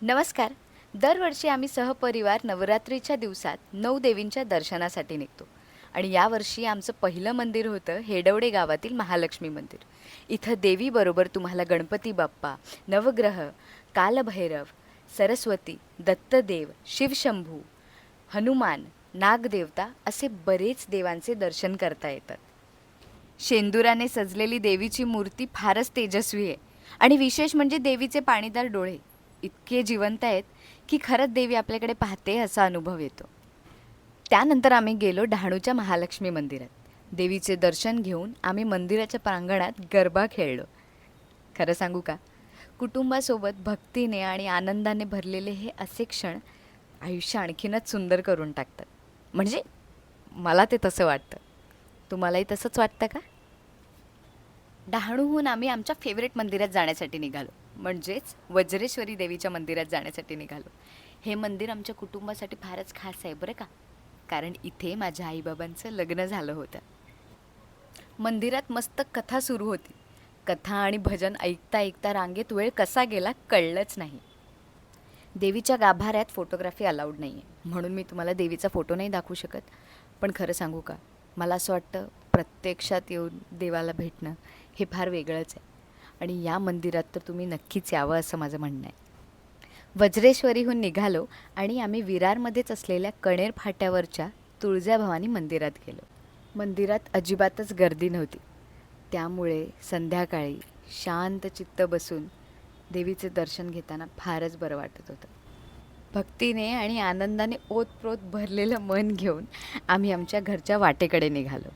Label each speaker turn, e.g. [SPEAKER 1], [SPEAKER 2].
[SPEAKER 1] नमस्कार. दरवर्षी आम्ही सहपरिवार नवरात्रीच्या दिवसात 9 देवींच्या दर्शनासाठी निघतो आणि यावर्षी आमचं पहिलं मंदिर होतं हेडवडे गावातील महालक्ष्मी मंदिर. इथं देवीबरोबर तुम्हाला गणपती बाप्पा, नवग्रह, कालभैरव, सरस्वती, दत्तदेव, शिवशंभू, हनुमान, नागदेवता असे बरेच देवांचे दर्शन करता येतात. शेंदुराने सजलेली देवीची मूर्ती फारच तेजस्वी आहे आणि विशेष म्हणजे देवीचे पाणीदार डोळे इतके जिवंत आहेत की खरंच देवी आपल्याकडे पाहते असा अनुभव येतो. त्यानंतर आम्ही गेलो डहाणूच्या महालक्ष्मी मंदिरात. देवीचे दर्शन घेऊन आम्ही मंदिराच्या प्रांगणात गरबा खेळलो. खरं सांगू का, कुटुंबासोबत भक्तीने आणि आनंदाने भरलेले हे असे क्षण आयुष्य आणखीनच सुंदर करून टाकतात. म्हणजे मला ते तसं वाटतं. तुम्हालाही तसंच वाटतं का? डहाणूहून आम्ही आमच्या फेवरेट मंदिरात जाण्यासाठी निघालो, म्हणजेच वज्रेश्वरी देवीच्या मंदिरात जाण्यासाठी निघालो. हे मंदिर आमच्या कुटुंबासाठी फारच खास आहे बरं का, कारण इथे माझ्या आईबाबांचं लग्न झालं होतं. मंदिरात मस्त कथा सुरू होती. कथा आणि भजन ऐकता ऐकता रांगेत वेळ कसा गेला कळलंच नाही. देवीच्या गाभाऱ्यात फोटोग्राफी अलाउड नाही आहे, म्हणून मी तुम्हाला देवीचा फोटो नाही दाखवू शकत. पण खरं सांगू का, मला असं वाटतं प्रत्यक्षात येऊन देवाला भेटणं हे फार वेगळंच आहे आणि या मंदिरात तर तुम्ही नक्कीच यावं असं माझं म्हणणं आहे. वज्रेश्वरीहून निघालो आणि आम्ही विरारमध्येच असलेल्या कणेर फाट्यावरच्या तुळजाभवानी मंदिरात गेलो. मंदिरात अजिबातच गर्दी नव्हती, त्यामुळे संध्याकाळी शांत चित्त बसून देवीचे दर्शन घेताना फारच बरं वाटत होतं. भक्तीने आणि आनंदाने ओतप्रोत भरलेलं मन घेऊन आम्ही आमच्या घरच्या वाटेकडे निघालो.